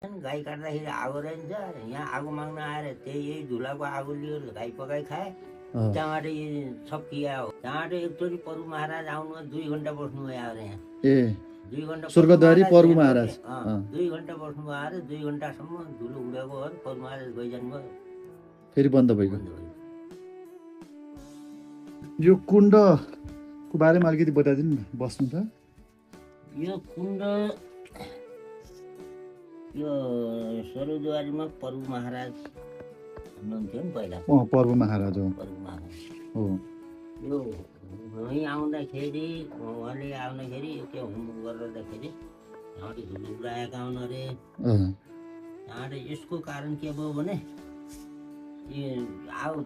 गाई काट्दाखेरि आगो रहन्छ, यहाँ आगो माग्न आएर यही धुलाको आगो लियो, गाई पकाइ खाए। त्यहाँबाट सकिया हो। त्यहाँबाट एकचोटि प्रभु महाराज आउनु 2 घन्टा बस्नुभयो आएर यहाँ। 2 घन्टा स्वर्गद्वारी प्रभु महाराज 2 घन्टा बस्नुभयो आएर 2 घन्टासम्म धुलो उडेको हो। प्रभु महाराज गइजानुभयो, फेरि बन्द भइगयो। यो कुण्डको बारेमा अलिकति बताइदिनु न, बस्नु त। यो कुण्ड यो स्वर्गद्वारीमा प्रभु महाराज हुनुहुन्थ्यो नि पहिला। प्रभु महाराज हो। प्रभु महाराज हो। यो यहीँ आउँदाखेरि उहाँले आउँदाखेरि त्यो होम गर्दाखेरि यहाँबाट धुलो उडाएका हुन् अरे। यहाँबाट यसको कारण के भयो भने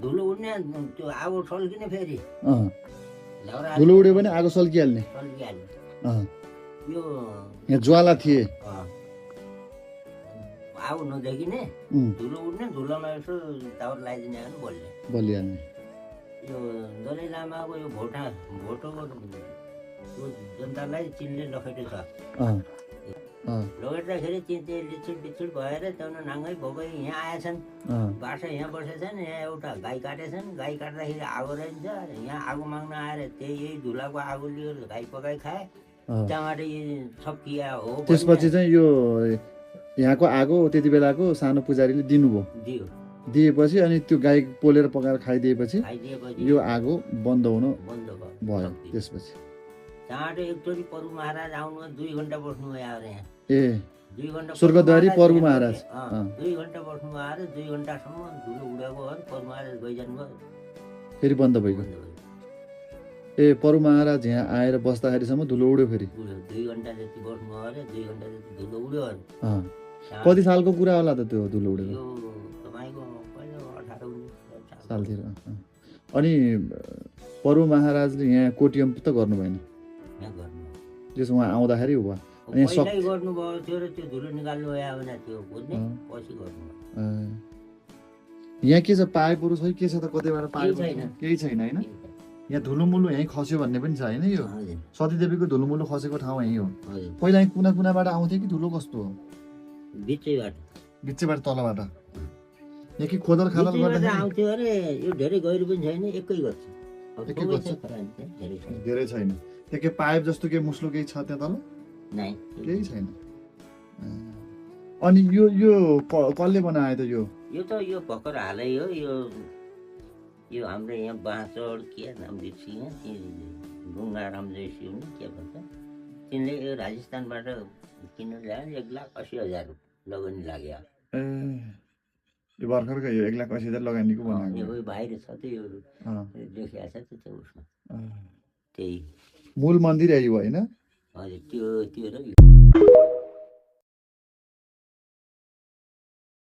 धुलो उड्ने त्यो आगो सल्किने फेरि धुलो उड्यो भने आगो सल्किहाल्ने। यो यहाँ ज्वाला थिए, आगो नदेखिने, धुलो उड्ने, धुलोमा यसो टावर लगाइदिने बलिहाल्ने। यो दलाई लामाको यो भोटोको जनतालाई चिनले लखेटेको छ। लगेट्दाखेरि त्यसले लिचुट बिचुट भएर त्यहाँ नाङ्गै भोकै यहाँ आएछन्। बाटो यहाँ बसेछन्। यहाँ एउटा गाई काटेछन्। गाई काट्दाखेरि आगो रहन्छ, यहाँ आगो माग्न आएर यही धुलाको आगो लियो, गाई पकाइ खाए। त्यहाँबाट सकिया हो। त्यसपछि चाहिँ यो यहाँको आगो त्यति बेलाको सानो पुजारीले दिनुभयो। दिएपछि अनि त्यो गाई पोलेर पकाएर खाइदिएपछि यो आगो बन्द भयो। त्यसपछि त्यहाँबाट एकचोटि प्रभु महाराज आउनु 2 घन्टा बस्नुभयो आएर यहाँ। 2 घन्टा स्वर्गद्वारी प्रभु महाराज 2 घन्टा बस्नुभयो आएर 2 घन्टासम्म धुलो उडेको हो। प्रभु महाराज गइजानुभयो, फेरि बन्द भइगयो। प्रभु महाराज यहाँ आएर बस्दाखेरिसम्म धुलो उड्यो। फेरि 2 घन्टा जति बस्नुभयो अरे, 2 घन्टा जति धुलो उड्यो अरे। कति सालको कुरा होला त त्यो धुलो उडेको? यो तपाईँको पहिला 18-19 सालतिर। अनि प्रभु महाराजले यहाँ कोटियम त गर्नु भएन? त्यसो उहाँ आउँदाखेरि हो पहिल्यै गर्नुभयो थियो र त्यो धुलो निकाल्नु भयो भने त्यो बुझ्ने पछि गर्नुभयो। यहाँ के छ, पाइपहरू छ के छ त? कतैबाट पाइप केही छैन हैन? यहाँ धुलोमुलो यहीँ खस्यो भन्ने पनि छ हैन? यो सतीदेवीको धुलोमुलो खसेको ठाउँ यहीँ हो। पहिला यहीँ कुना कुनाबाट आउँथ्यो कि धुलो कस्तो हो? बिचैबाट तलबाट। यहाँ कि खोदल खादल गर्दा आउँथ्यो अरे। यो धेरै गहिरो पनि छैन, एकै गर्छ। धेरै छैन। त्यो के पाइप जस्तो के मुस्लो केही छ त्यहाँ तल? नै, केही छैन। अनि यो कसले बनायो त यो? यो त यो भर्खर हालै हो। यो हाम्रो यहाँ बाँचड के नाम बिर्सिङ ढुङ्गा रामजयसी हुने के भन्छ, तिनले यो राजस्थानबाट किन्न ल्यायो। 1,80,000 लगानी लाग्यो। यो भर्खरको यो 1,80,000 लगानीको बनाएको यो बाहिर छ त, यो लेखिया छ त त्यो उसमा। त्यही मूल मन्दिर यही हो हैन? हजुर, त्यो र